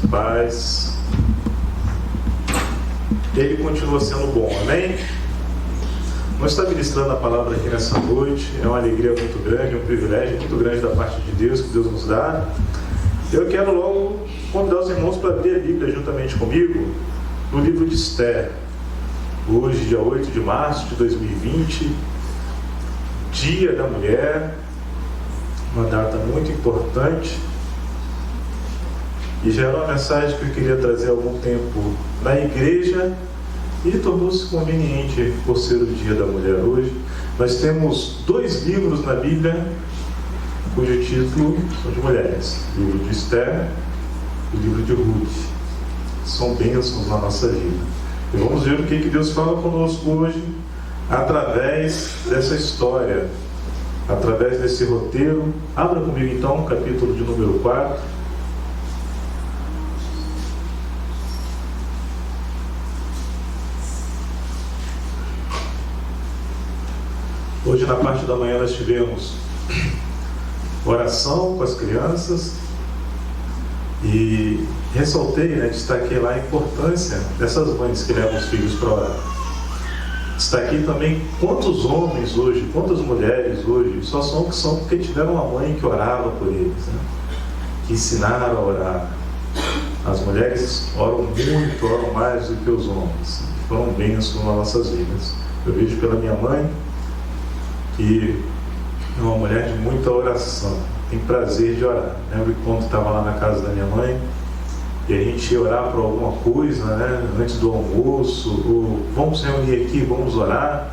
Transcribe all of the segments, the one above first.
paz. Ele continua sendo bom, amém? Nós estamos ministrando a palavra aqui nessa noite. É uma alegria muito grande, um privilégio muito grande da parte de Deus, que Deus nos dá. Eu quero logo convidar os irmãos para abrir a Bíblia juntamente comigo no livro de Esther. Hoje, dia 8 de março de 2020, Dia da Mulher, uma data muito importante. E já era uma mensagem que eu queria trazer há algum tempo na igreja e tornou-se conveniente por ser o Dia da Mulher hoje. Nós temos 2 livros na Bíblia cujo título são de mulheres: o livro de Esther e o livro de Ruth. São bênçãos na nossa vida. E vamos ver o que Deus fala conosco hoje através dessa história, através desse roteiro. Abra comigo então o capítulo de número 4. Hoje na parte da manhã nós tivemos oração com as crianças e ressaltei, destaquei lá a importância dessas mães que levam os filhos para orar. Destaquei também quantos homens hoje, quantas mulheres hoje só são o que são porque tiveram uma mãe que orava por eles, que ensinaram a orar. As mulheres oram muito, oram mais do que os homens. Foram bênçãos nas nossas vidas. Eu vejo pela minha mãe que é uma mulher de muita oração, tem prazer de orar. Lembro que quando estava lá na casa da minha mãe e a gente ia orar por alguma coisa, antes do almoço, ou vamos reunir aqui, vamos orar,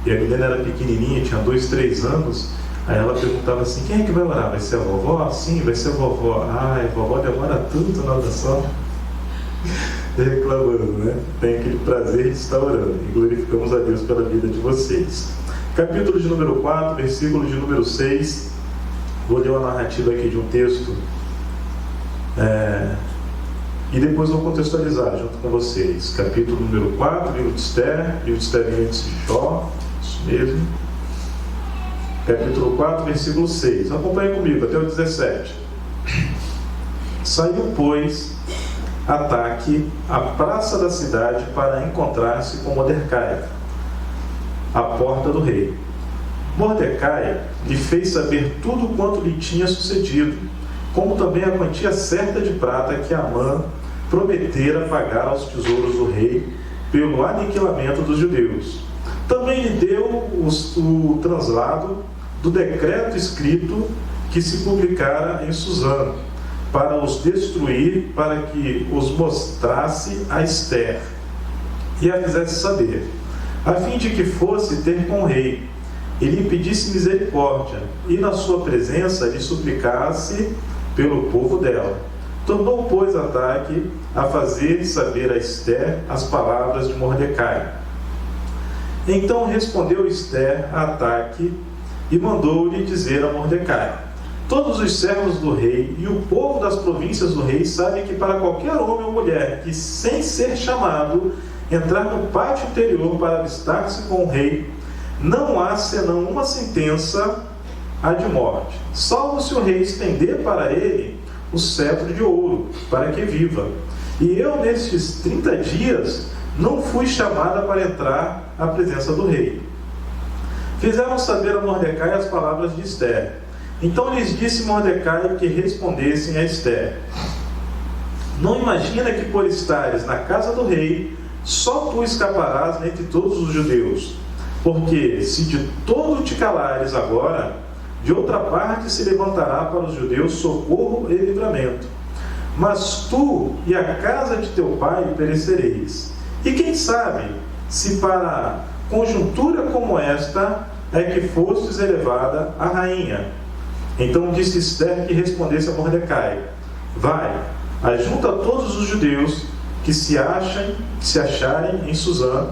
e a menina era pequenininha, tinha 2, 3 anos, aí ela perguntava assim: quem é que vai orar? Vai ser a vovó? Sim, vai ser a vovó. Ai, a vovó demora tanto na oração. Reclamando, tem aquele prazer de estar orando, e glorificamos a Deus pela vida de vocês. Capítulo de número 4, versículo de número 6. Vou ler uma narrativa aqui de um texto e depois vou contextualizar junto com vocês. Capítulo número 4, livro de Esther vem antes de Jó, isso mesmo. Capítulo 4, versículo 6. Acompanhe comigo até o 17. Saiu, pois, Ataque à praça da cidade para encontrar-se com Mordecai, à porta do rei. Mordecai lhe fez saber tudo quanto lhe tinha sucedido, como também a quantia certa de prata que Amã prometera pagar aos tesouros do rei pelo aniquilamento dos judeus. Também lhe deu o translado do decreto escrito que se publicara em Susã, para os destruir, para que os mostrasse a Esther e a fizesse saber, a fim de que fosse ter com o rei, e lhe pedisse misericórdia, e na sua presença lhe suplicasse pelo povo dela. Tornou, pois, Ataque a fazer saber a Esther as palavras de Mordecai. Então respondeu Esther a Ataque, e mandou-lhe dizer a Mordecai: todos os servos do rei e o povo das províncias do rei sabem que para qualquer homem ou mulher que, sem ser chamado, entrar no pátio interior para avistar-se com o rei, não há senão uma sentença, a de morte, salvo se o rei estender para ele o cetro de ouro, para que viva. E eu, nestes 30 dias, não fui chamada para entrar à presença do rei. Fizeram saber a Mordecai as palavras de Esther. Então lhes disse Mordecai que respondessem a Esther: não imagina que por estares na casa do rei, só tu escaparás dentre todos os judeus, porque se de todo te calares agora, de outra parte se levantará para os judeus socorro e livramento. Mas tu e a casa de teu pai perecereis. E quem sabe, se para conjuntura como esta é que fostes elevada a rainha. Então disse Esther que respondesse a Mordecai: vai, ajunta todos os judeus que se acharem em Susã,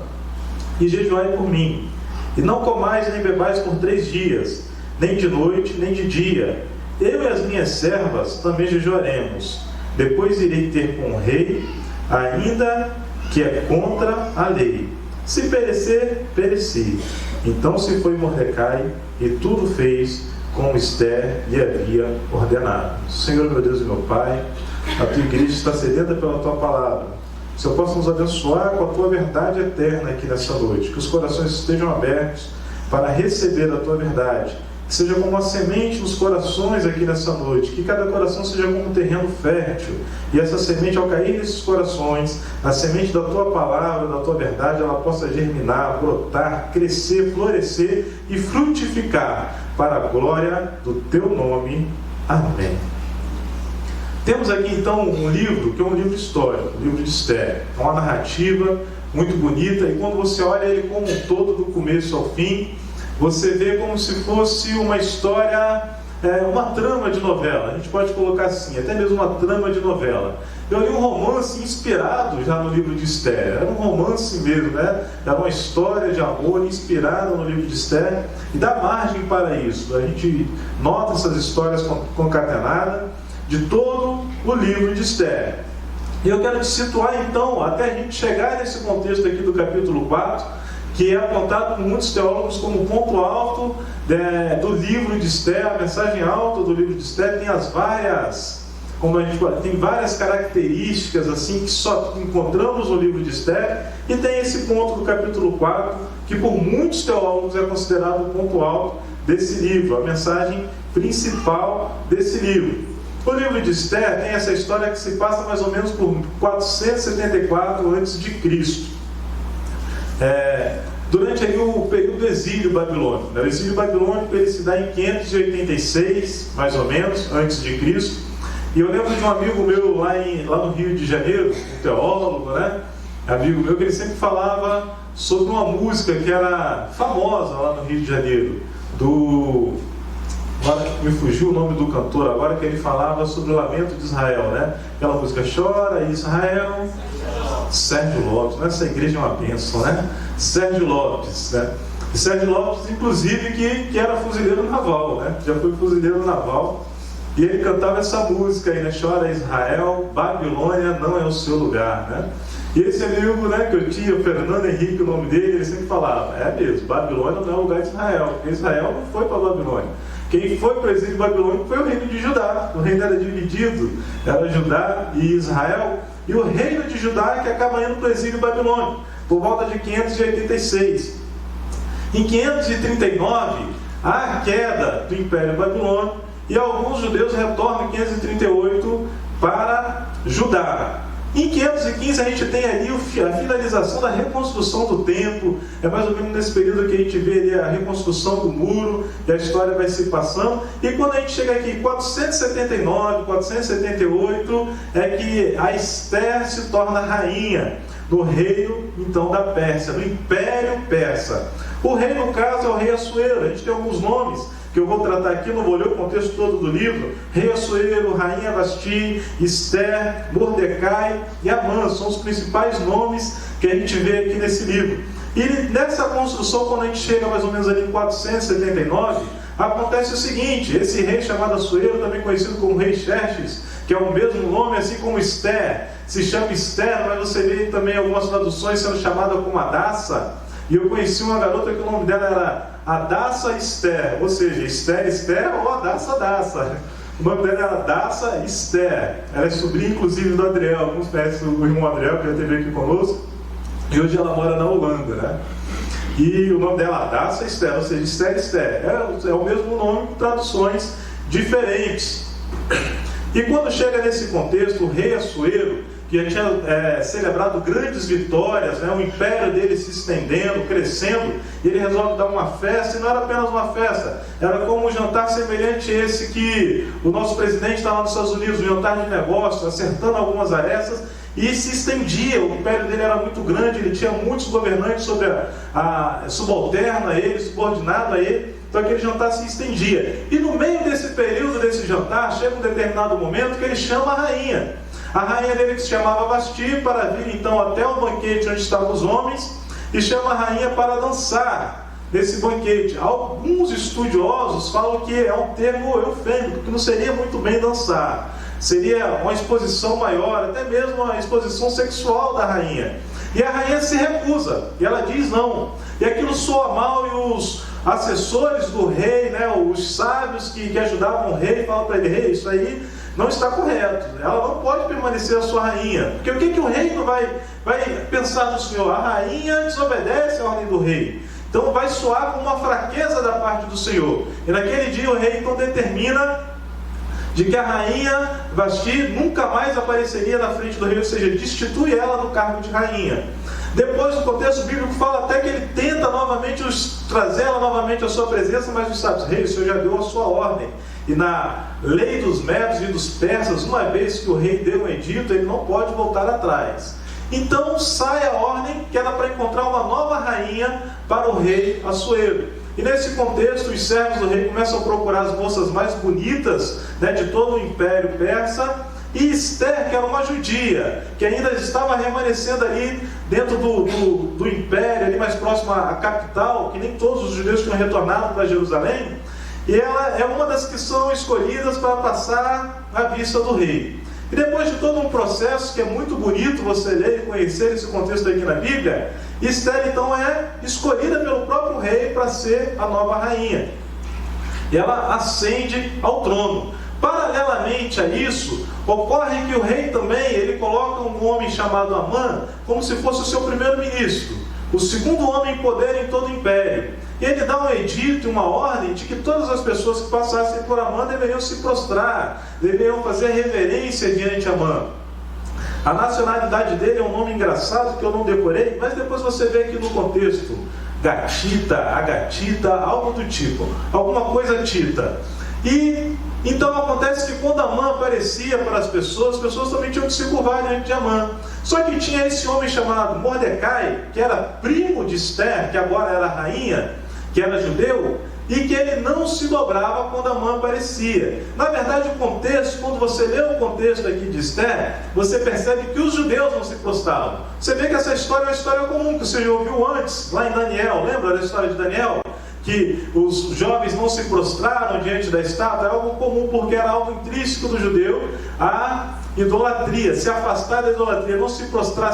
e jejuai por mim, e não comais nem bebais por 3 dias, nem de noite, nem de dia. Eu e as minhas servas também jejuaremos. Depois irei ter com o rei, ainda que é contra a lei. Se perecer, pereci. Então se foi Mordecai, e tudo fez como Esther lhe havia ordenado. Senhor, meu Deus e meu Pai, A tua igreja está sedenta pela tua palavra. Senhor, possa nos abençoar com a tua verdade eterna aqui nessa noite. Que os corações estejam abertos para receber a tua verdade. Que seja como uma semente nos corações aqui nessa noite. Que cada coração seja como um terreno fértil. E essa semente, ao cair nesses corações, a semente da tua palavra, da tua verdade, ela possa germinar, brotar, crescer, florescer e frutificar para a glória do teu nome. Amém. Temos aqui então um livro que é um livro histórico, um livro de Esther. É uma narrativa muito bonita e quando você olha ele como um todo, do começo ao fim, você vê como se fosse uma história, uma trama de novela. A gente pode colocar assim, até mesmo uma trama de novela. Eu li um romance inspirado já no livro de Esther. Era um romance mesmo, né? Era uma história de amor inspirada no livro de Esther e dá margem para isso. A gente nota essas histórias concatenadas de todo o livro de Esther. E eu quero te situar então, até a gente chegar nesse contexto aqui do capítulo 4, que é apontado por muitos teólogos como ponto alto do livro de Esther, a mensagem alta do livro de Esther. Tem as várias, como a gente fala, tem várias características assim que só encontramos no livro de Esther, e tem esse ponto do capítulo 4, que por muitos teólogos é considerado o ponto alto desse livro, a mensagem principal desse livro. O livro de Esther tem essa história que se passa mais ou menos por 474 a.C. Durante aí o período do exílio babilônico. O exílio babilônico ele se dá em 586, mais ou menos, antes de Cristo. E eu lembro de um amigo meu lá no Rio de Janeiro, um teólogo, né? Amigo meu, que ele sempre falava sobre uma música que era famosa lá no Rio de Janeiro, agora me fugiu o nome do cantor agora, que ele falava sobre o lamento de Israel, né? Aquela música, chora Israel, Sérgio Lopes, essa igreja é uma bênção, né? Sérgio Lopes, né? E Sérgio Lopes, inclusive, que era fuzileiro naval, né? Já foi fuzileiro naval, e ele cantava essa música aí, né? Chora Israel, Babilônia não é o seu lugar, né? E esse amigo, né, que eu tinha, o Fernando Henrique, o nome dele, ele sempre falava, mesmo, Babilônia não é o lugar de Israel, porque Israel não foi para Babilônia. Quem foi para o exílio babilônico foi o reino de Judá. O reino era dividido, era Judá e Israel, e o reino de Judá que acaba indo para o exílio babilônico, por volta de 586. Em 539, há a queda do Império Babilônico, e alguns judeus retornam em 538 para Judá. Em 515 a gente tem ali a finalização da reconstrução do templo. É mais ou menos nesse período que a gente vê ali a reconstrução do muro, e a história vai se passando. E quando a gente chega aqui em 479, 478, é que a Esther se torna rainha do reino então da Pérsia, do Império Persa. O rei, no caso, é o rei Assuero. A gente tem alguns nomes que eu vou tratar aqui, não vou ler o contexto todo do livro. Rei Assuero, Rainha Vasti, Esther, Mordecai e Amã são os principais nomes que a gente vê aqui nesse livro. E nessa construção, quando a gente chega mais ou menos ali em 479, acontece o seguinte: esse rei chamado Assuero, também conhecido como rei Xerxes, que é o mesmo nome assim como Esther, se chama Esther, mas você vê também algumas traduções sendo chamada como Adassa. E eu conheci uma garota que o nome dela era Adassa Esther, ou seja, Esther ou Adassa. O nome dela era Adassa Esther. Ela é sobrinha, inclusive, do Adriel. Alguns conhecem o irmão Adriel, que já esteve aqui conosco. E hoje ela mora na Holanda, né? E o nome dela é Adassa Esther, ou seja, Esther. É o mesmo nome com traduções diferentes. E quando chega nesse contexto, o rei Assuero, que já tinha celebrado grandes vitórias, né? O império dele se estendendo, crescendo, e ele resolve dar uma festa, e não era apenas uma festa, era como um jantar semelhante a esse que o nosso presidente está lá nos Estados Unidos, um jantar de negócios, acertando algumas arestas, e se estendia. O império dele era muito grande, ele tinha muitos governantes subalterno a ele, subordinado a ele. Então aquele jantar se estendia. E no meio desse período, desse jantar, chega um determinado momento que ele chama a rainha. A rainha dele, que se chamava Vasti, para vir então até o banquete onde estavam os homens, e chama a rainha para dançar nesse banquete. Alguns estudiosos falam que é um termo eufêmico, que não seria muito bem dançar. Seria uma exposição maior, até mesmo uma exposição sexual da rainha. E a rainha se recusa, e ela diz não. E aquilo soa mal, e os assessores do rei, né, os sábios que ajudavam o rei, falam para ele: rei, isso aí não está correto. Ela não pode permanecer a sua rainha. Porque o que o reino vai pensar do Senhor? A rainha desobedece à ordem do rei. Então vai soar como uma fraqueza da parte do Senhor. E naquele dia o rei então determina de que a rainha Vasti nunca mais apareceria na frente do rei, ou seja, destitui ela do cargo de rainha. Depois, no contexto bíblico, fala até que ele tenta novamente trazer ela novamente à sua presença, mas os sábios, rei, o Senhor já deu a sua ordem. E na lei dos medos e dos persas, uma vez que o rei deu um edito, ele não pode voltar atrás. Então sai a ordem que era para encontrar uma nova rainha para o rei Assuero. E nesse contexto, os servos do rei começam a procurar as moças mais bonitas, né, de todo o Império Persa. E Esther, que era uma judia, que ainda estava remanescendo ali dentro do Império, ali mais próximo à capital, que nem todos os judeus tinham retornado para Jerusalém. E ela é uma das que são escolhidas para passar à vista do rei. E depois de todo um processo, que é muito bonito você ler e conhecer esse contexto aqui na Bíblia, Esther então é escolhida pelo próprio rei para ser a nova rainha. E ela ascende ao trono. Paralelamente a isso, ocorre que o rei também, ele coloca um homem chamado Amã, como se fosse o seu primeiro-ministro, o segundo homem em poder em todo o império. E ele dá um edito, uma ordem de que todas as pessoas que passassem por Amã deveriam se prostrar, deveriam fazer reverência diante de Amã. A nacionalidade dele é um nome engraçado que eu não decorei, mas depois você vê aqui no contexto, Gatita, Agatita, algo do tipo, alguma coisa Tita. E então acontece que quando Amã aparecia para as pessoas também tinham que se curvar diante de Amã. Só que tinha esse homem chamado Mordecai, que era primo de Esther, que agora era rainha, que era judeu, e que ele não se dobrava quando Amã aparecia. Na verdade, o contexto, quando você lê o contexto aqui de Esther, você percebe que os judeus não se prostravam. Você vê que essa história é uma história comum, que você já ouviu antes, lá em Daniel. Lembra da história de Daniel? Que os jovens não se prostraram diante da estátua, era algo comum, porque era algo intrínseco do judeu, a idolatria, se afastar da idolatria, não se prostrar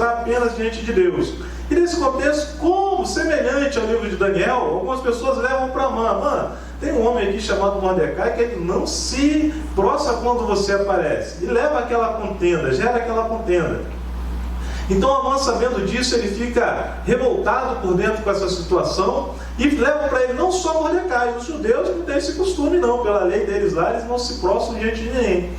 apenas diante de Deus. E nesse contexto, como semelhante ao livro de Daniel, algumas pessoas levam para Amã. Tem um homem aqui chamado Mordecai que ele não se prostra quando você aparece, e leva aquela contenda, gera aquela contenda. Então Amã, sabendo disso, ele fica revoltado por dentro com essa situação e leva para ele não só Mordecai, os judeus não têm esse costume não, pela lei deles lá, eles não se prostram diante de ninguém.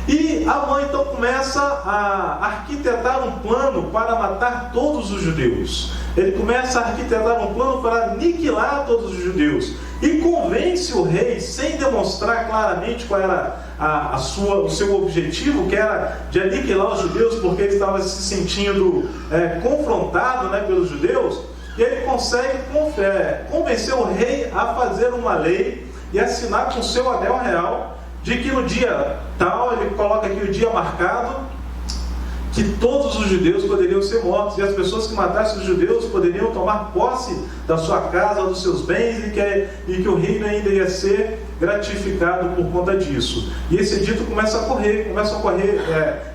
E Amã então começa a arquitetar um plano para matar todos os judeus. Ele começa a arquitetar um plano para aniquilar todos os judeus. E convence o rei, sem demonstrar claramente qual era o seu objetivo, que era de aniquilar os judeus, porque ele estava se sentindo confrontado, né, pelos judeus. E ele consegue convencer o rei a fazer uma lei e assinar com o seu anel real, de que no dia tal, ele coloca aqui o dia marcado, que todos os judeus poderiam ser mortos, e as pessoas que matassem os judeus poderiam tomar posse da sua casa, dos seus bens, e que o reino ainda ia ser gratificado por conta disso. E esse edito começa a correr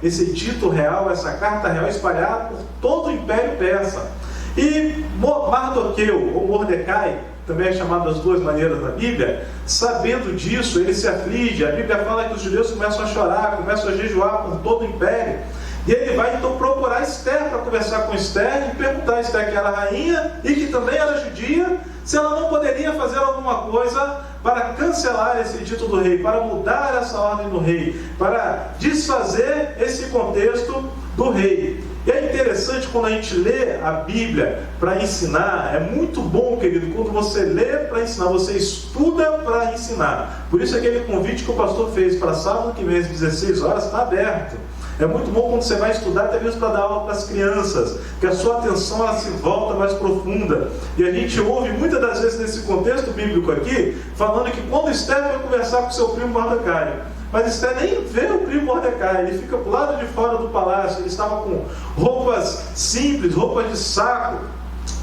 esse edito real, essa carta real espalhada por todo o Império Persa. E Mardoqueu, ou Mordecai, também é chamado das duas maneiras na Bíblia, sabendo disso, ele se aflige. A Bíblia fala que os judeus começam a chorar, começam a jejuar por todo o império. E ele vai então procurar Esther para conversar com Esther e perguntar a Esther, que era rainha e que também era judia, se ela não poderia fazer alguma coisa para cancelar esse edito do rei, para mudar essa ordem do rei, para desfazer esse contexto do rei. E é interessante quando a gente lê a Bíblia para ensinar, é muito bom, querido, quando você lê para ensinar, você estuda para ensinar. Por isso aquele convite que o pastor fez para sábado que vem às 16 horas está aberto. É muito bom quando você vai estudar, até mesmo para dar aula para as crianças, que a sua atenção ela se volta mais profunda. E a gente ouve muitas das vezes nesse contexto bíblico aqui, falando que quando Esther foi conversar com seu primo Mordecai, mas Esther nem vê o primo Mordecai, ele fica para o lado de fora do palácio, ele estava com roupas simples, roupas de saco,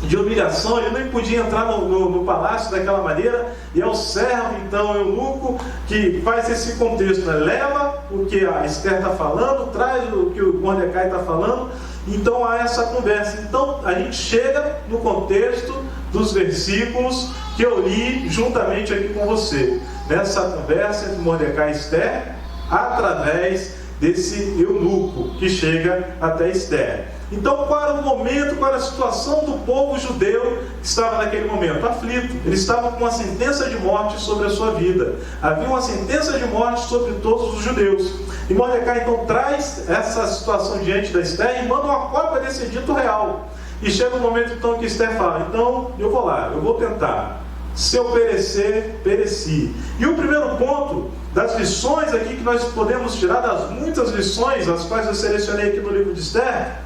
de humilhação, ele nem podia entrar no palácio daquela maneira, e é o servo, então, o eunuco, que faz esse contexto, né? Leva o que a Esther está falando, traz o que o Mordecai está falando, então há essa conversa. Então a gente chega no contexto dos versículos que eu li juntamente aqui com você, nessa conversa entre Mordecai e Esther, através desse eunuco que chega até Esther. Então, qual era o momento, qual era a situação do povo judeu que estava naquele momento? Aflito. Ele estava com uma sentença de morte sobre a sua vida. Havia uma sentença de morte sobre todos os judeus. E Mordecai então traz essa situação diante da Esther e manda uma cópia desse edito real. E chega o momento então que Esther fala: então eu vou lá, eu vou tentar. Se eu perecer, pereci. E o primeiro ponto das lições aqui que nós podemos tirar, das muitas lições, as quais eu selecionei aqui no livro de Esther,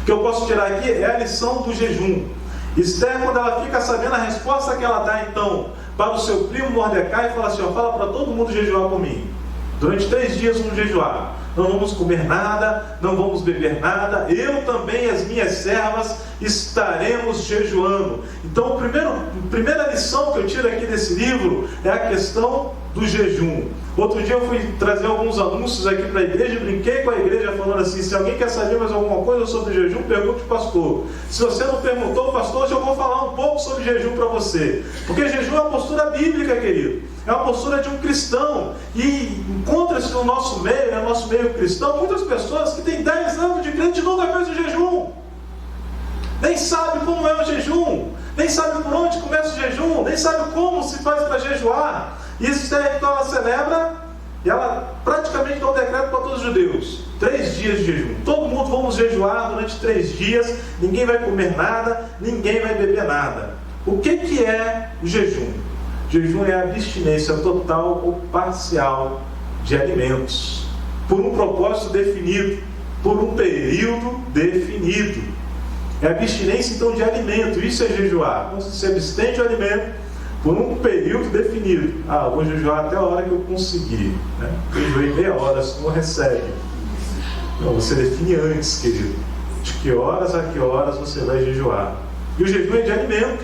que eu posso tirar aqui, é a lição do jejum. Esther, quando ela fica sabendo a resposta que ela dá então para o seu primo Mordecai, fala assim: ó, fala para todo mundo jejuar por mim. Durante 3 dias vamos jejuar. Não vamos comer nada, não vamos beber nada. Eu também e as minhas servas estaremos jejuando. Então, a primeira lição que eu tiro aqui desse livro é a questão do jejum. Outro dia eu fui trazer alguns anúncios aqui para a igreja, brinquei com a igreja falando assim: se alguém quer saber mais alguma coisa sobre jejum, pergunte ao pastor. Se você não perguntou, pastor, hoje eu vou falar um pouco sobre jejum para você. Porque jejum é uma postura bíblica, querido. É uma postura de um cristão. E encontra-se no nosso meio cristão, muitas pessoas que têm 10 anos de crente e nunca fez o jejum. Nem sabe como é o jejum, nem sabe por onde começa o jejum, nem sabe como se faz para jejuar. E isso então ela celebra e ela praticamente dá um decreto para todos os judeus: 3 dias de jejum. Todo mundo vamos jejuar durante 3 dias, ninguém vai comer nada, ninguém vai beber nada. O que é o jejum? O jejum é a abstinência total ou parcial de alimentos, por um propósito definido, por um período definido. É a abstinência então de alimento, isso é jejuar. Então você se abstém de alimento por um período definido. Vou jejuar até a hora que eu conseguir, né? Jejuei meia hora, você não recebe. Não, você define antes, querido, de que horas a que horas você vai jejuar. E o jejum é de alimento.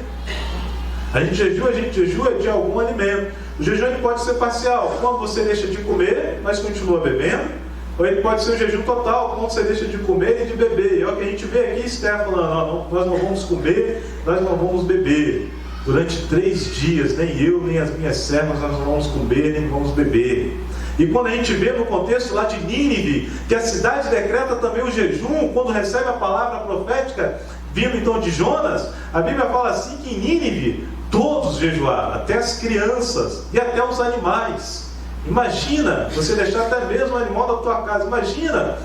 A gente jejua de algum alimento. O jejum ele pode ser parcial, quando você deixa de comer, mas continua bebendo. Ou ele pode ser um jejum total, quando você deixa de comer e de beber. É o que a gente vê aqui, Esther falando: nós não vamos comer, nós não vamos beber. Durante 3 dias, nem eu, nem as minhas servas, nós não vamos comer, nem vamos beber. E quando a gente vê no contexto lá de Nínive, que a cidade decreta também o jejum, quando recebe a palavra profética, vindo então de Jonas, a Bíblia fala assim que em Nínive, todos jejuaram, até as crianças e até os animais. Imagina você deixar até mesmo o animal da tua casa. Imagina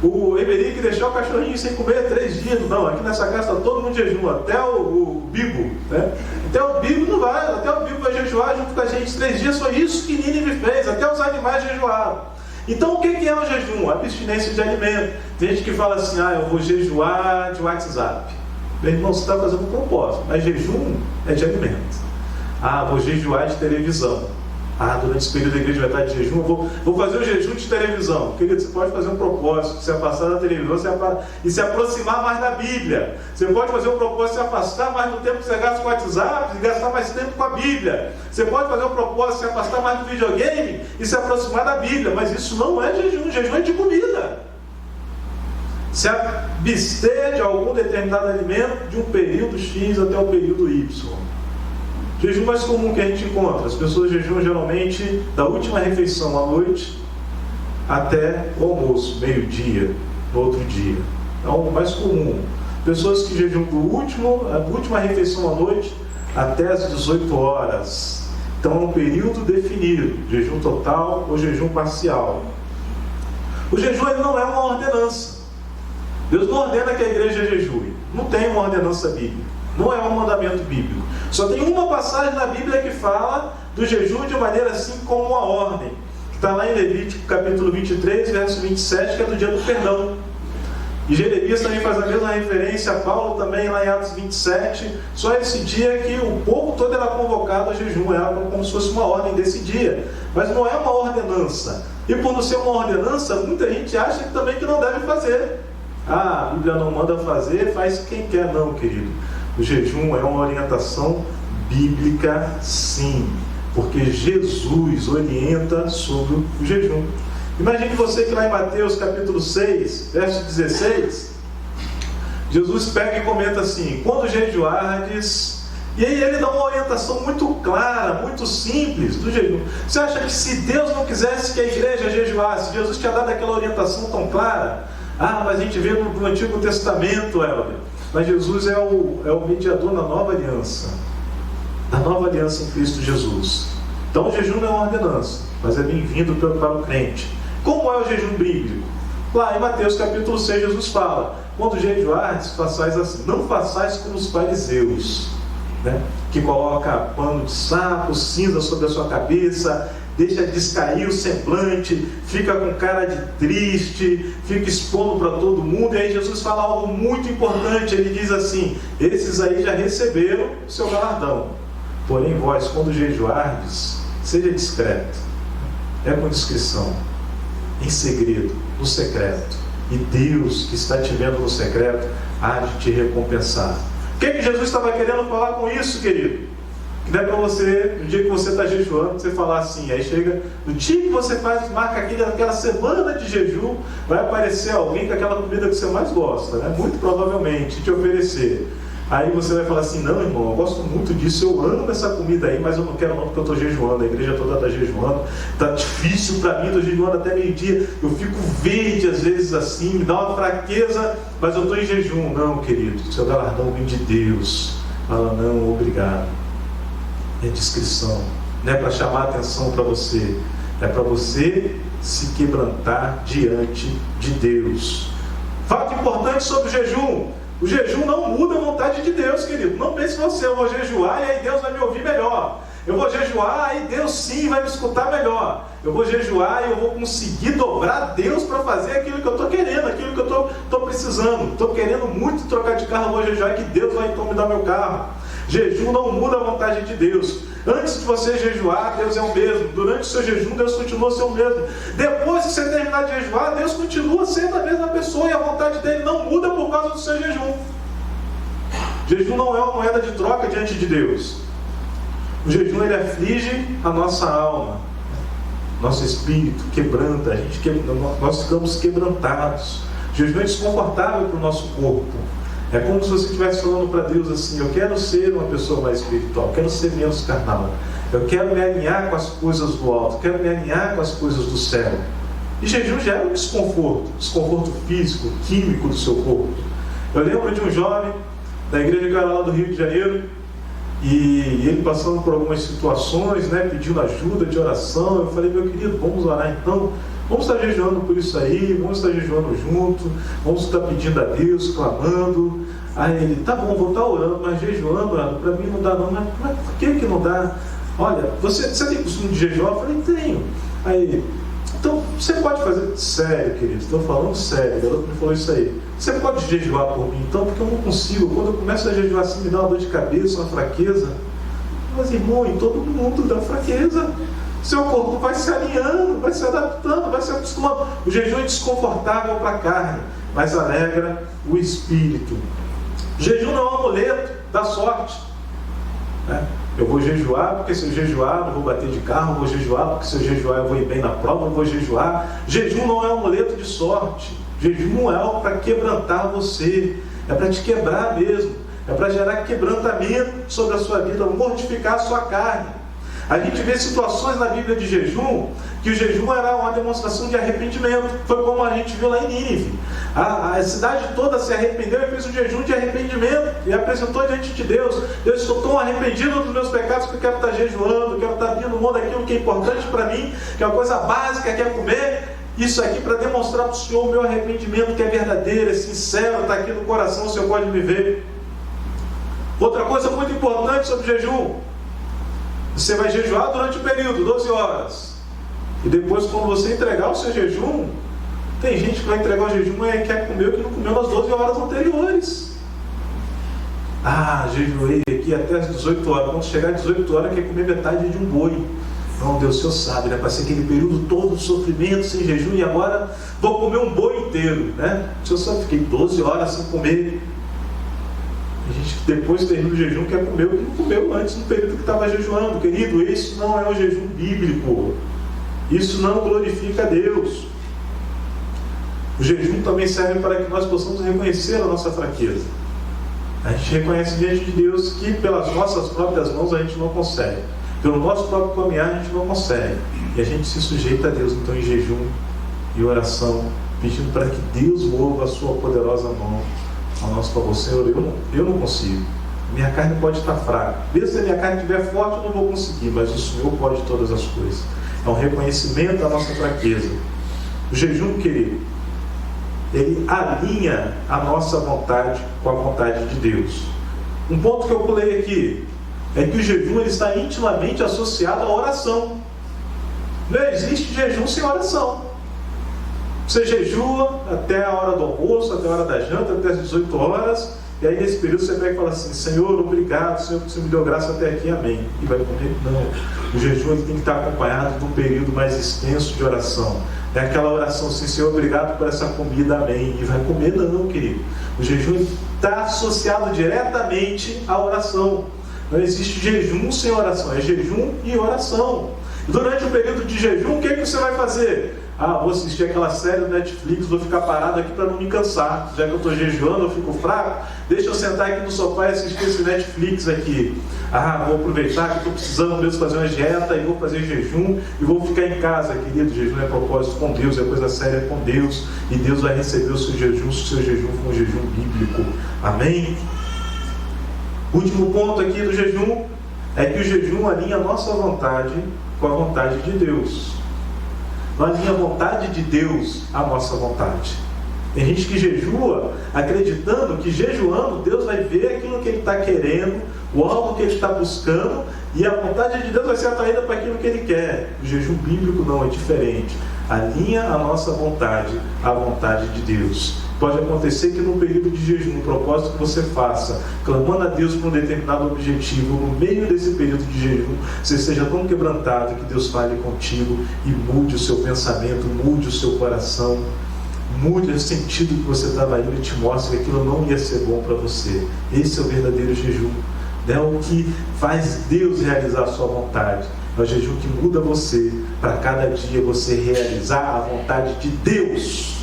o Emerick deixar o cachorrinho sem comer 3 dias. Não, aqui nessa casa está todo mundo jejum, até o Bibo, né? Até o Bibo não vai, até o Bibo vai jejuar junto com a gente 3 dias. Foi isso que Nínive fez, até os animais jejuaram. Então o que é o jejum? A abstinência de alimento. Tem gente que fala assim: eu vou jejuar de WhatsApp. Meu irmão, você está fazendo um propósito, mas jejum é de alimento. Vou jejuar de televisão. Durante esse período da igreja vai estar de jejum, eu vou fazer o jejum de televisão. Querido, você pode fazer um propósito, se afastar da televisão e se aproximar mais da Bíblia. Você pode fazer um propósito, se afastar mais do tempo que você gasta com o WhatsApp e gastar mais tempo com a Bíblia. Você pode fazer um propósito, se afastar mais do videogame e se aproximar da Bíblia. Mas isso não é jejum é de comida. Se abster de algum determinado alimento de um período X até o período Y. O jejum mais comum que a gente encontra: as pessoas jejuam geralmente da última refeição à noite até o almoço, meio-dia, no outro dia. É o mais comum. Pessoas que jejuam a última refeição à noite até as 18 horas. Então é um período definido: jejum total ou jejum parcial. O jejum ele não é uma ordenança. Deus não ordena que a igreja jejue. Não tem uma ordenança bíblica. Não é um mandamento bíblico. Só tem uma passagem na Bíblia que fala do jejum de maneira assim como uma ordem. Que está lá em Levítico capítulo 23, verso 27, que é do dia do perdão. E Jeremias também faz a mesma referência, a Paulo também lá em Atos 27. Só esse dia que o povo todo era convocado a jejum. Era como se fosse uma ordem desse dia. Mas não é uma ordenança. E por não ser uma ordenança, muita gente acha que também que não deve fazer. A Bíblia não manda fazer, faz quem quer. Não, querido. O jejum é uma orientação bíblica, sim, porque Jesus orienta sobre o jejum. Imagine você que lá em Mateus capítulo 6, verso 16, Jesus pega e comenta assim: quando jejuardes, E aí ele dá uma orientação muito clara, muito simples do jejum. Você acha que se Deus não quisesse que a igreja jejuasse, Jesus tinha dado aquela orientação tão clara? Ah, mas a gente vê no Antigo Testamento, Helder. Mas Jesus é o mediador na nova aliança. Da nova aliança em Cristo Jesus. Então o jejum não é uma ordenança, mas é bem-vindo para o crente. Como é o jejum bíblico? Lá em Mateus capítulo 6, Jesus fala: quando jejuardes, façais assim, não façais como os fariseus, né? Que coloca pano de saco, cinza sobre a sua cabeça, deixa descair o semblante, fica com cara de triste, fica expondo para todo mundo. E aí Jesus fala algo muito importante. Ele diz assim: esses aí já receberam o seu galardão, porém vós, quando jejuardes, seja discreto, é com discrição, em segredo, no secreto, e Deus que está te vendo no secreto há de te recompensar. O que Jesus estava querendo falar com isso, querido? Que não é para você, no dia que você está jejuando, você falar assim. Aí chega, no dia que você marca aquela semana de jejum, vai aparecer alguém com aquela comida que você mais gosta, né? Muito provavelmente, te oferecer. Aí você vai falar assim: não, irmão, eu gosto muito disso, eu amo essa comida aí, mas eu não quero não, porque eu estou jejuando, a igreja toda está jejuando, está difícil para mim, estou jejuando até meio-dia, eu fico verde às vezes assim, me dá uma fraqueza, mas eu estou em jejum. Não, querido, seu galardão vem de Deus. Fala: não, obrigado. É discrição, não é para chamar atenção para você, é para você se quebrantar diante de Deus. Fato importante sobre o jejum: o jejum não muda a vontade de Deus, querido. Não pense você: eu vou jejuar e aí Deus vai me ouvir melhor. Eu vou jejuar, aí Deus sim vai me escutar melhor. Eu vou jejuar e eu vou conseguir dobrar Deus para fazer aquilo que eu estou querendo, aquilo que eu estou precisando. Estou querendo muito trocar de carro, eu vou jejuar e que Deus vai então me dar meu carro. Jejum não muda a vontade de Deus. Antes de você jejuar, Deus é o mesmo. Durante o seu jejum, Deus continua sendo o mesmo. Depois que você terminar de jejuar, Deus continua sendo a mesma pessoa e a vontade dele não muda por causa do seu jejum. Jejum não é uma moeda de troca diante de Deus. O jejum, ele aflige a nossa alma, nosso espírito, quebranta, nós ficamos quebrantados. O jejum é desconfortável para o nosso corpo. É como se você estivesse falando para Deus assim: eu quero ser uma pessoa mais espiritual, eu quero ser menos carnal, eu quero me alinhar com as coisas do alto, eu quero me alinhar com as coisas do céu. E jejum gera um desconforto físico, químico do seu corpo. Eu lembro de um jovem da igreja que era lá do Rio de Janeiro, e ele passando por algumas situações, né, pedindo ajuda de oração. Eu falei: meu querido, vamos orar então. Vamos estar jejuando por isso aí, vamos estar jejuando junto, vamos estar pedindo a Deus, clamando. Aí ele: tá bom, vou estar orando, mas jejuando, para mim não dá não. Mas por que não dá? Olha, você tem costume de jejuar? Eu falei: tenho. Aí, então você pode fazer? Sério, querido, estou falando sério, o garoto me falou isso aí. Você pode jejuar por mim então? Porque eu não consigo. Quando eu começo a jejuar assim, me dá uma dor de cabeça, uma fraqueza. Mas irmão, em todo mundo dá fraqueza. Seu corpo vai se alinhando, vai se adaptando, vai se acostumando. O jejum é desconfortável para a carne, mas alegra o espírito. O jejum não é um amuleto da sorte, né? Eu vou jejuar porque se eu jejuar não vou bater de carro, vou jejuar porque se eu jejuar eu vou ir bem na prova, eu vou jejuar. Jejum não é um amuleto de sorte. Jejum é algo para quebrantar você, é para te quebrar mesmo, é para gerar quebrantamento sobre a sua vida, mortificar a sua carne. A gente vê situações na Bíblia de jejum, que o jejum era uma demonstração de arrependimento. Foi como a gente viu lá em Nínive. A cidade toda se arrependeu e fez um jejum de arrependimento e apresentou diante de Deus: Deus, estou tão arrependido dos meus pecados que eu quero estar jejuando, quero estar abrindo mão daquilo que é importante para mim, que é uma coisa básica, que é comer isso aqui, para demonstrar para o Senhor o meu arrependimento, que é verdadeiro, é sincero, está aqui no coração, o Senhor pode me ver. Outra coisa muito importante sobre o jejum: você vai jejuar durante o período, 12 horas. E depois, quando você entregar o seu jejum, tem gente que vai entregar o jejum e quer comer o que não comeu nas 12 horas anteriores. Ah, jejuei aqui até as 18 horas. Quando chegar às 18 horas, quer comer metade de um boi. Não, Deus, o Senhor sabe, né? Passei aquele período todo de sofrimento, sem jejum, e agora vou comer um boi inteiro, né? O Senhor sabe, fiquei 12 horas sem comer. A gente depois termina o jejum quer comer o que não comeu antes no período que estava jejuando. Querido, isso não é um jejum bíblico. Isso não glorifica a Deus. O jejum também serve para que nós possamos reconhecer a nossa fraqueza. A gente reconhece diante de Deus que pelas nossas próprias mãos a gente não consegue. Pelo nosso próprio caminhar a gente não consegue. E a gente se sujeita a Deus, então, em jejum e oração, pedindo para que Deus mova a sua poderosa mão ao nosso favor. Senhor, eu não consigo. Minha carne pode estar fraca. Mesmo se a minha carne estiver forte, eu não vou conseguir, mas o Senhor pode todas as coisas. É um reconhecimento da nossa fraqueza. O jejum, querido, ele alinha a nossa vontade com a vontade de Deus. Um ponto que eu pulei aqui é que o jejum ele está intimamente associado à oração. Não existe jejum sem oração. Você jejua até a hora do almoço, até a hora da janta, até as 18 horas, e aí nesse período você pega e fala assim: Senhor, obrigado, Senhor, que você me deu graça até aqui, amém. E vai comer? Não. O jejum ele tem que estar acompanhado de um período mais extenso de oração. É aquela oração assim: Senhor, obrigado por essa comida, amém. E vai comer? Não, querido. O jejum está associado diretamente à oração. Não existe jejum sem oração, é jejum e oração. Durante o período de jejum, o que você vai fazer? Vou assistir aquela série do Netflix, vou ficar parado aqui para não me cansar. Já que eu estou jejuando, eu fico fraco, deixa eu sentar aqui no sofá e assistir esse Netflix aqui. Vou aproveitar que estou precisando mesmo fazer uma dieta e vou fazer jejum e vou ficar em casa, querido. Jejum é propósito com Deus, é coisa séria com Deus, e Deus vai receber o seu jejum, se o seu jejum for um jejum bíblico. Amém? Último ponto aqui do jejum é que o jejum alinha a nossa vontade com a vontade de Deus. Não alinha a vontade de Deus à nossa vontade. Tem gente que jejua acreditando que jejuando Deus vai ver aquilo que ele está querendo, o algo que ele está buscando, e a vontade de Deus vai ser atraída para aquilo que ele quer. O jejum bíblico não é diferente. Alinha a nossa vontade à vontade de Deus. Pode acontecer que no período de jejum, o propósito que você faça, clamando a Deus por um determinado objetivo, no meio desse período de jejum, você seja tão quebrantado que Deus fale contigo e mude o seu pensamento, mude o seu coração, mude o sentido que você estava indo e te mostre que aquilo não ia ser bom para você. Esse é o verdadeiro jejum. É o que faz Deus realizar a sua vontade. É o jejum que muda você para cada dia você realizar a vontade de Deus.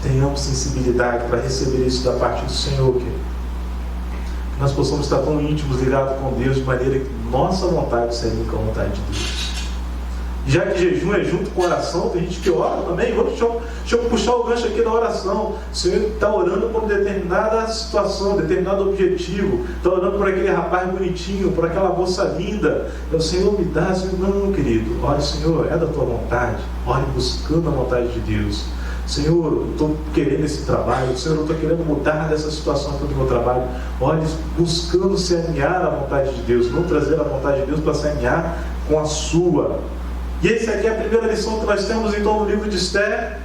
Tenhamos sensibilidade para receber isso da parte do Senhor, que nós possamos estar tão íntimos, ligados com Deus, de maneira que nossa vontade seja com a vontade de Deus. Já que jejum é junto com oração, tem gente que ora também. Deixa eu puxar o gancho aqui da oração. O Senhor está orando por determinada situação, determinado objetivo, está orando por aquele rapaz bonitinho, por aquela moça linda. O Senhor me dá, Senhor, não, querido, olha, Senhor, é da tua vontade, olhe buscando a vontade de Deus. Senhor, eu estou querendo esse trabalho. Senhor, eu estou querendo mudar dessa situação aqui do meu trabalho. Olha, buscando se alinhar à vontade de Deus, não trazer a vontade de Deus para se alinhar com a sua. E essa aqui é a primeira lição que nós temos então no livro de Esther,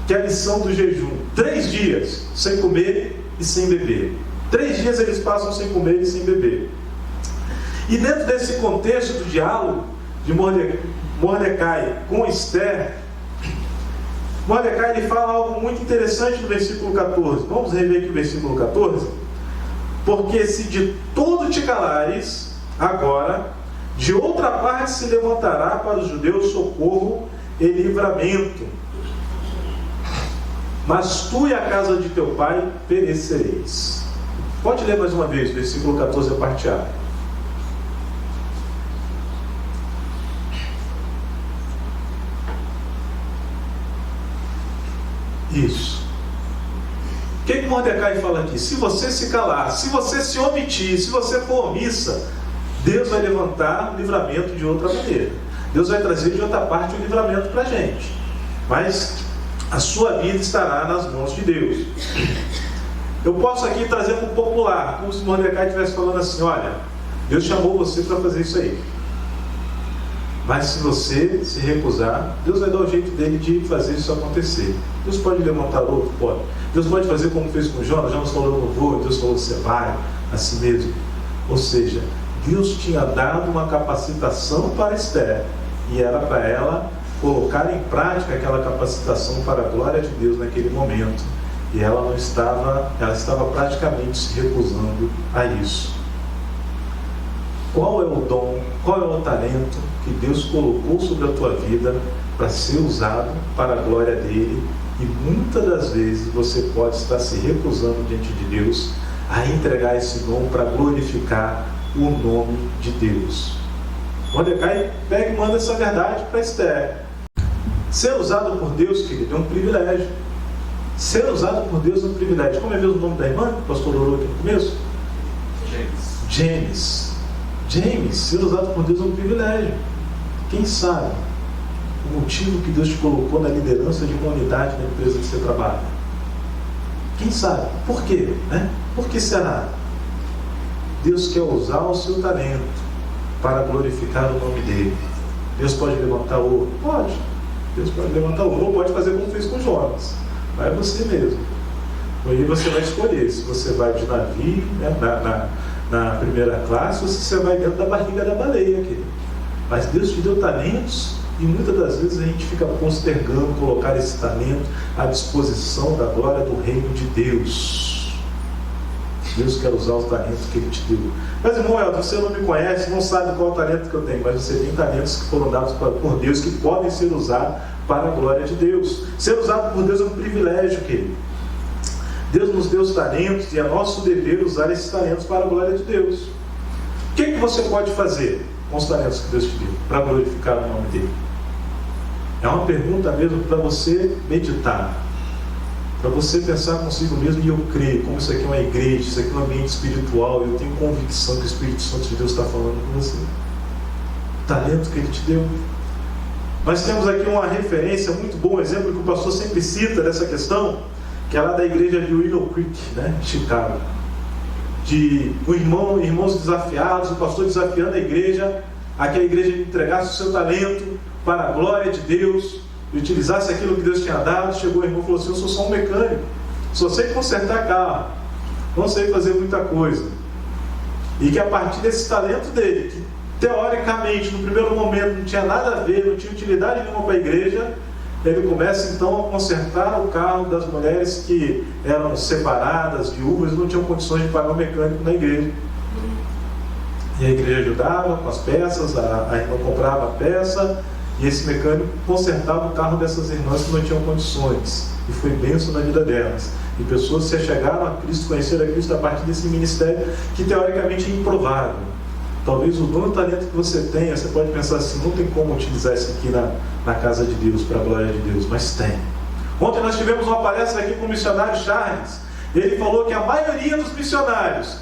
que é a lição do jejum. 3 dias sem comer e sem beber. 3 dias eles passam sem comer e sem beber. E dentro desse contexto do diálogo de Mordecai com Esther, Mordecai ele fala algo muito interessante no versículo 14. Vamos rever aqui o versículo 14. Porque se de todo te calares, agora, de outra parte se levantará para os judeus socorro e livramento. Mas tu e a casa de teu pai perecereis. Pode ler mais uma vez, versículo 14, a parte A. Isso. O que Mordecai fala aqui? Se você se calar, se você se omitir, se você for omissa, Deus vai levantar o livramento de outra maneira. Deus vai trazer de outra parte o livramento para a gente. Mas a sua vida estará nas mãos de Deus. Eu posso aqui trazer para o popular, como se Mordecai estivesse falando assim: olha, Deus chamou você para fazer isso aí. Mas se você se recusar, Deus vai dar o jeito dele de fazer isso acontecer. Deus pode levantar outro? Pode. Deus pode fazer como fez com Jonas. Jonas falou: eu não vou. Deus falou: você vai, assim mesmo. Ou seja, Deus tinha dado uma capacitação para Esther, e era para ela colocar em prática aquela capacitação para a glória de Deus naquele momento. E ela não estava, ela estava praticamente se recusando a isso. Qual é o dom, qual é o talento que Deus colocou sobre a tua vida para ser usado para a glória dele E muitas das vezes você pode estar se recusando diante de Deus a entregar esse dom para glorificar o nome de Deus. Mordecai pega e manda essa verdade para Esther. Ser usado por Deus, querido, é um privilégio. Ser usado por Deus é um privilégio. Como é mesmo o nome da irmã que o pastor orou aqui no começo? James, ser usado por Deus é um privilégio. Quem sabe o motivo que Deus te colocou na liderança de uma unidade na empresa que você trabalha? Quem sabe? Por quê? Por que será? Deus quer usar o seu talento para glorificar o nome dele. Deus pode levantar ouro? Pode. Deus pode levantar ouro. Ou pode fazer como fez com Jonas. Vai você mesmo. Aí você vai escolher se você vai de navio, na primeira classe, ou se você vai dentro da barriga da baleia, querido. Mas Deus te deu talentos e muitas das vezes a gente fica postergando colocar esse talento à disposição da glória do reino de Deus. Deus quer usar os talentos que Ele te deu. Mas, irmão Elton, você não me conhece, não sabe qual é o talento que eu tenho, mas você tem talentos que foram dados por Deus, que podem ser usados para a glória de Deus. Ser usado por Deus é um privilégio, querido. Deus nos deu os talentos e é nosso dever usar esses talentos para a glória de Deus. O que você pode fazer com os talentos que Deus te deu para glorificar o nome dele? É uma pergunta mesmo para você meditar, para você pensar consigo mesmo. E eu creio, como isso aqui é uma igreja, isso aqui é um ambiente espiritual, eu tenho convicção que o Espírito Santo de Deus está falando com você. O talento que Ele te deu. Nós temos aqui uma referência, muito bom exemplo que o pastor sempre cita dessa questão, que é lá da igreja de Willow Creek, Chicago. De irmãos desafiados, o pastor desafiando a igreja, a que a igreja entregasse o seu talento para a glória de Deus, e utilizasse aquilo que Deus tinha dado. Chegou o irmão e falou assim: eu sou só um mecânico, só sei consertar carro, não sei fazer muita coisa. E que a partir desse talento dele, que teoricamente no primeiro momento não tinha nada a ver, não tinha utilidade nenhuma para a igreja, ele começa então a consertar o carro das mulheres que eram separadas, viúvas, e não tinham condições de pagar um mecânico na igreja. E a igreja ajudava com as peças, a irmã comprava a peça, e esse mecânico consertava o carro dessas irmãs que não tinham condições. E foi bênção na vida delas. E pessoas se chegaram a Cristo, conheceram a Cristo a partir desse ministério que teoricamente é improvável. Talvez o dom e talento que você tenha, você pode pensar assim: não tem como utilizar isso aqui na casa de Deus, para a glória de Deus, mas tem. Ontem nós tivemos uma palestra aqui com o missionário Charles. Ele falou que a maioria dos missionários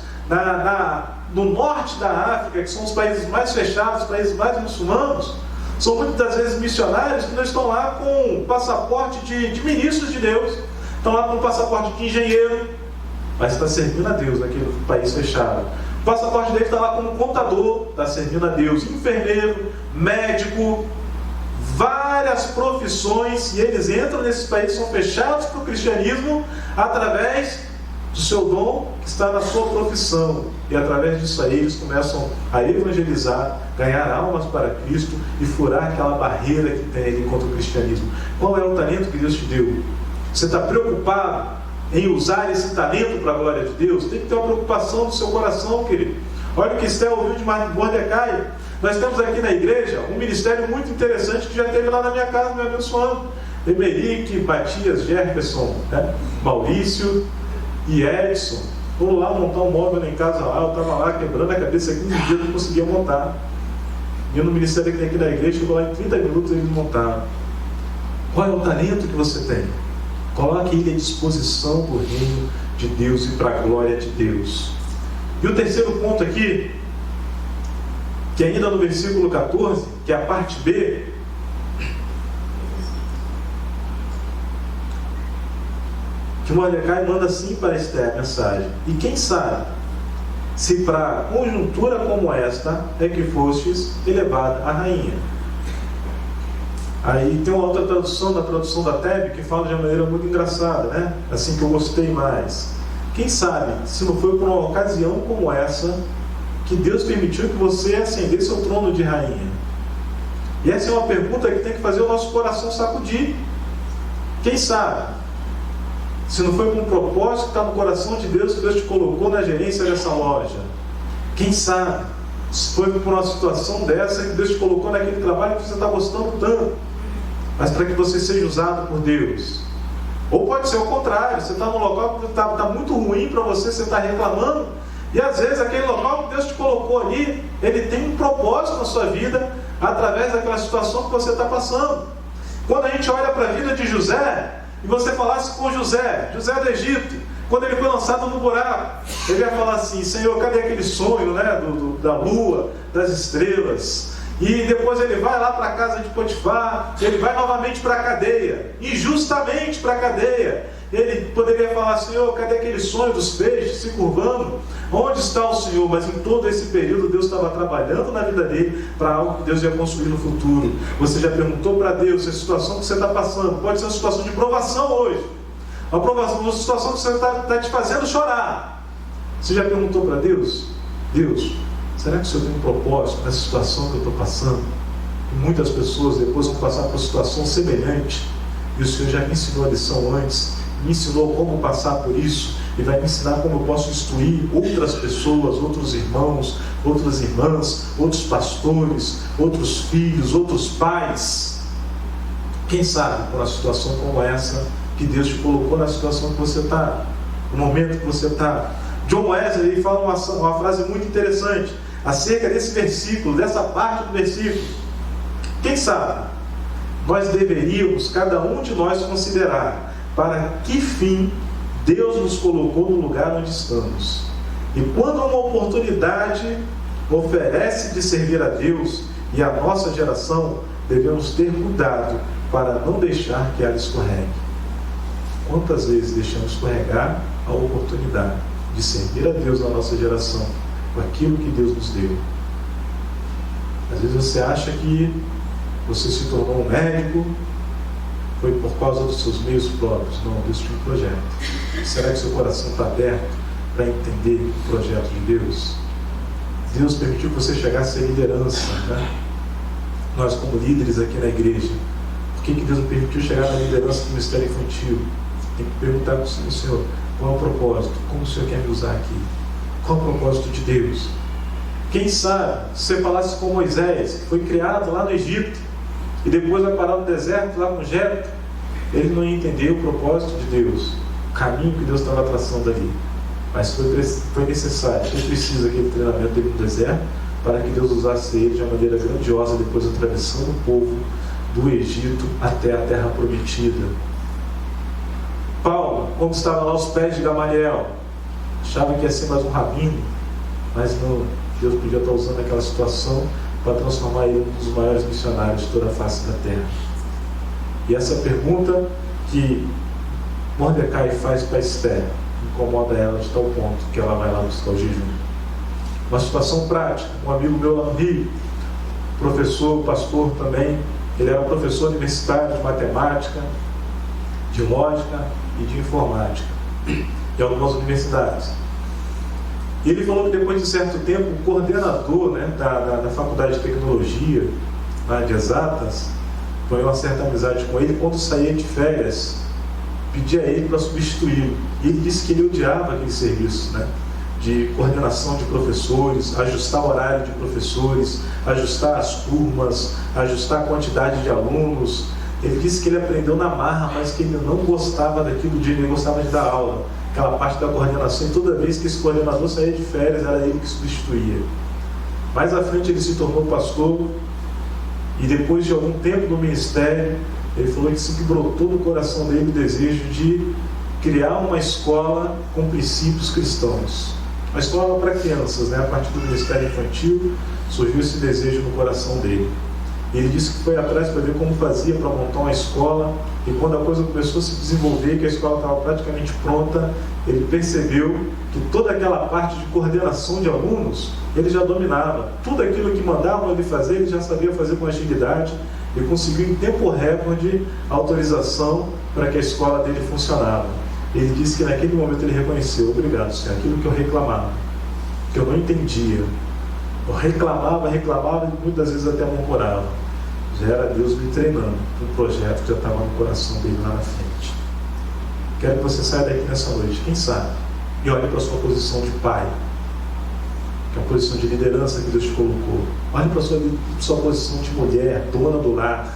no norte da África, que são os países mais fechados, os países mais muçulmanos, são muitas das vezes missionários que não estão lá com passaporte de ministros de Deus, estão lá com passaporte de engenheiro, mas está servindo a Deus naquele país fechado. O passaporte dele está lá como contador, está servindo a Deus, enfermeiro, médico, várias profissões, e eles entram nesses países, são fechados para o cristianismo através do seu dom que está na sua profissão, e através disso aí eles começam a evangelizar, ganhar almas para Cristo e furar aquela barreira que tem ali contra o cristianismo. Qual é o talento que Deus te deu? Você está preocupado em usar esse talento para a glória de Deus? Tem que ter uma preocupação no seu coração, querido. Olha o que Esther ouviu de Mordecai. Nós temos aqui na igreja um ministério muito interessante que já teve lá na minha casa, me abençoando. Emerick, Matias, Jefferson, Maurício e Edson. Foram lá montar um móvel em casa lá. Eu estava lá quebrando a cabeça 15 dias, não conseguia montar. E no ministério que tem aqui na igreja, chegou lá em 30 minutos eles montaram. Qual é o talento que você tem? Coloque ele à disposição do reino de Deus e para a glória de Deus. E o terceiro ponto aqui, que ainda no versículo 14, que é a parte B, que Mordecai manda assim para Esther a mensagem: e quem sabe, se para conjuntura como esta é que fostes elevada a rainha. Aí tem uma outra tradução, da tradução da Teb, que fala de uma maneira muito engraçada, assim que eu gostei mais. Quem sabe, se não foi por uma ocasião como essa, que Deus permitiu que você ascendesse ao trono de rainha. E essa é uma pergunta que tem que fazer o nosso coração sacudir. Quem sabe, se não foi com um propósito que está no coração de Deus, que Deus te colocou na gerência dessa loja. Quem sabe, se foi por uma situação dessa que Deus te colocou naquele trabalho que você está gostando tanto, mas para que você seja usado por Deus. Ou pode ser o contrário, você está num local que está muito ruim para você, você está reclamando, e às vezes aquele local que Deus te colocou ali, ele tem um propósito na sua vida, através daquela situação que você está passando. Quando a gente olha para a vida de José, e você falasse com José do Egito, quando ele foi lançado no buraco, ele ia falar assim: Senhor, cadê aquele sonho, né, da lua, das estrelas? E depois ele vai lá para a casa de Potifar, ele vai novamente para a cadeia, injustamente para a cadeia. Ele poderia falar: Senhor, cadê aquele sonho dos peixes se curvando? Onde está o Senhor? Mas em todo esse período Deus estava trabalhando na vida dele para algo que Deus ia construir no futuro. Você já perguntou para Deus se a situação que você está passando pode ser uma situação de provação hoje, uma situação que você está te fazendo chorar? Você já perguntou para Deus: Deus, será que o Senhor tem um propósito nessa situação que eu estou passando? E muitas pessoas depois vão passar por uma situação semelhante, e o Senhor já me ensinou a lição antes, me ensinou como passar por isso, e vai me ensinar como eu posso instruir outras pessoas, outros irmãos, outras irmãs, outros pastores, outros filhos, outros pais. Quem sabe por uma situação como essa, que Deus te colocou na situação que você está, no momento que você está. John Wesley, ele fala uma frase muito interessante acerca desse versículo, dessa parte do versículo. Quem sabe nós deveríamos, cada um de nós, considerar para que fim Deus nos colocou no lugar onde estamos. E quando uma oportunidade oferece de servir a Deus e a nossa geração, devemos ter cuidado para não deixar que ela escorregue. Quantas vezes deixamos escorregar a oportunidade de servir a Deus na nossa geração com aquilo que Deus nos deu? Às vezes você acha que você se tornou um médico, foi por causa dos seus meios próprios. Não, Deus tinha um projeto. Será que seu coração está aberto para entender o projeto de Deus? Deus permitiu que você chegasse à liderança, né? Nós, como líderes aqui na igreja, por que Deus nos permitiu chegar na liderança do ministério infantil? Tem que perguntar para o Senhor: qual é o propósito? Como o Senhor quer me usar aqui? Qual é o propósito de Deus? Quem sabe, se você falasse com Moisés, que foi criado lá no Egito, e depois vai parar no deserto, lá com Jetro, ele não ia entender o propósito de Deus, o caminho que Deus estava traçando ali. Mas foi necessário, foi preciso aquele treinamento dele no deserto, para que Deus usasse ele de uma maneira grandiosa, depois atravessando o povo do Egito até a terra prometida. Paulo, quando estava lá aos pés de Gamaliel, achava que ia ser mais um rabino, mas não, Deus podia estar usando aquela situação para transformar ele num dos maiores missionários de toda a face da terra. E essa pergunta que Mordecai faz para Esther incomoda ela de tal ponto que ela vai lá buscar o jejum. Uma situação prática: um amigo meu lá no Rio, professor, pastor também, ele era professor universitário de matemática, de lógica e de informática em algumas universidades. E ele falou que depois de certo tempo, o coordenador, né, da faculdade de tecnologia, de exatas, foi uma certa amizade com ele. Quando saía de férias, pedia a ele para substituí-lo. E ele disse que ele odiava aquele serviço, né, de coordenação de professores, ajustar o horário de professores, ajustar as turmas, ajustar a quantidade de alunos. Ele disse que ele aprendeu na marra, mas que ele não gostava daquilo, ele gostava de dar aula, aquela parte da coordenação, e toda vez que esse coordenador saía de férias, era ele que substituía. Mais à frente ele se tornou pastor, e depois de algum tempo no ministério, ele falou que se brotou no coração dele o desejo de criar uma escola com princípios cristãos. Uma escola para crianças, né? A partir do ministério infantil, surgiu esse desejo no coração dele. Ele disse que foi atrás para ver como fazia para montar uma escola, e quando a coisa começou a se desenvolver, que a escola estava praticamente pronta, ele percebeu que toda aquela parte de coordenação de alunos, ele já dominava. Tudo aquilo que mandavam ele fazer, ele já sabia fazer com agilidade, e conseguiu em tempo recorde a autorização para que a escola dele funcionava. Ele disse que naquele momento ele reconheceu: obrigado, Senhor, aquilo que eu reclamava, que eu não entendia. Eu reclamava e muitas vezes até murmurava. Já era Deus me treinando para um projeto que já estava no coração dele lá na frente. Quero que você saia daqui nessa noite, quem sabe, e olhe para a sua posição de pai, que é a posição de liderança que Deus te colocou. Olhe para a sua posição de mulher, dona do lar.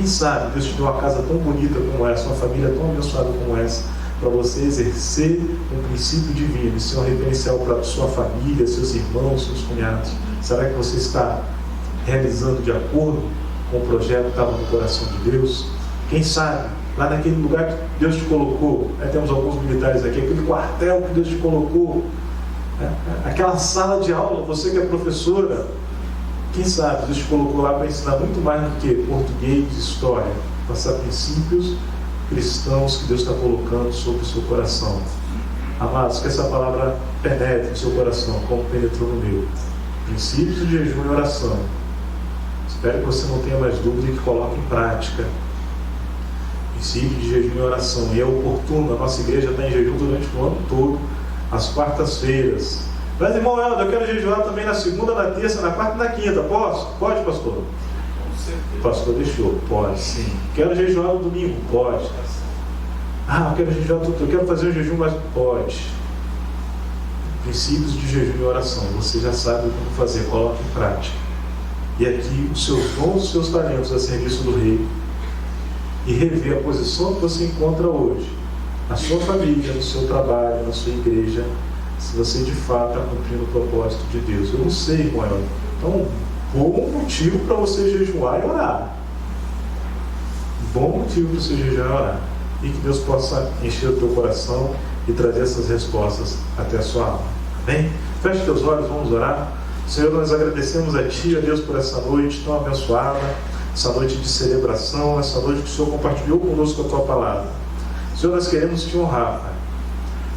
Quem sabe Deus te deu uma casa tão bonita como essa, uma família tão abençoada como essa, para você exercer um princípio divino e ser um referencial para sua família, seus irmãos, seus cunhados. Será que você está realizando de acordo com o projeto que estava no coração de Deus? Quem sabe, lá naquele lugar que Deus te colocou, temos alguns militares aqui, aquele quartel que Deus te colocou, aquela sala de aula, você que é professora, quem sabe Deus te colocou lá para ensinar muito mais do que português, história, passar princípios cristãos que Deus está colocando sobre o seu coração. Amados, que essa palavra penetre no seu coração, como penetrou no meu. Princípios de jejum e oração. Espero que você não tenha mais dúvida e que coloque em prática. Princípio de jejum e oração. E é oportuno, a nossa igreja está em jejum durante o ano todo, às quartas-feiras. Mas, irmão Helder, eu quero jejuar também na segunda, na terça, na quarta e na quinta. Posso? Pode, pastor? O pastor deixou. Pode, sim. Quero jejuar no domingo. Pode. Eu quero jejuar tudo. Eu quero fazer um jejum, mas pode. Princípios de jejum e oração. Você já sabe como fazer. Coloque em prática. E aqui os seus dons, os seus talentos a serviço do Rei. E rever a posição que você encontra hoje. Na sua família, no seu trabalho, na sua igreja. Se você de fato está cumprindo o propósito de Deus. Eu não sei, irmão. Então, bom motivo para você jejuar e orar. Bom motivo para você jejuar e orar. E que Deus possa encher o teu coração e trazer essas respostas até a sua alma. Amém? Feche teus olhos, vamos orar. Senhor, nós agradecemos a Ti, a Deus, por essa noite tão abençoada, essa noite de celebração, essa noite que o Senhor compartilhou conosco a Tua palavra. Senhor, nós queremos Te honrar, Pai.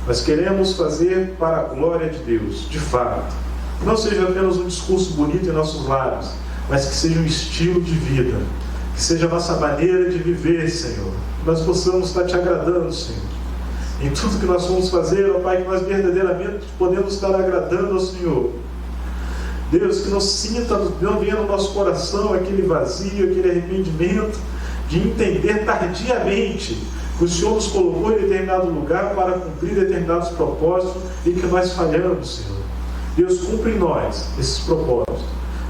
Nós queremos fazer para a glória de Deus, de fato. Que não seja apenas um discurso bonito em nossos lábios, mas que seja um estilo de vida, que seja a nossa maneira de viver, Senhor. Que nós possamos estar Te agradando, Senhor. Em tudo que nós vamos fazer, ó Pai, que nós verdadeiramente podemos estar agradando ao Senhor. Deus, que não sinta, não venha no nosso coração aquele vazio, aquele arrependimento de entender tardiamente que o Senhor nos colocou em determinado lugar para cumprir determinados propósitos e que nós falhamos, Senhor. Deus, cumpre em nós esses propósitos.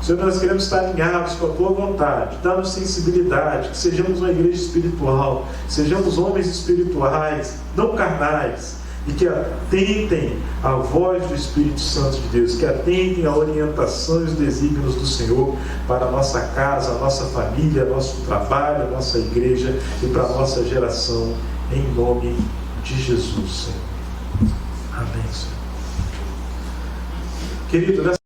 Senhor, nós queremos estar alinhados com a Tua vontade, dá-nos sensibilidade, que sejamos uma igreja espiritual, sejamos homens espirituais, não carnais, e que atentem à voz do Espírito Santo de Deus, que atentem à orientação e os desígnios do Senhor para a nossa casa, a nossa família, nosso trabalho, a nossa igreja e para a nossa geração, em nome de Jesus, Senhor. Amém, Senhor. Querido,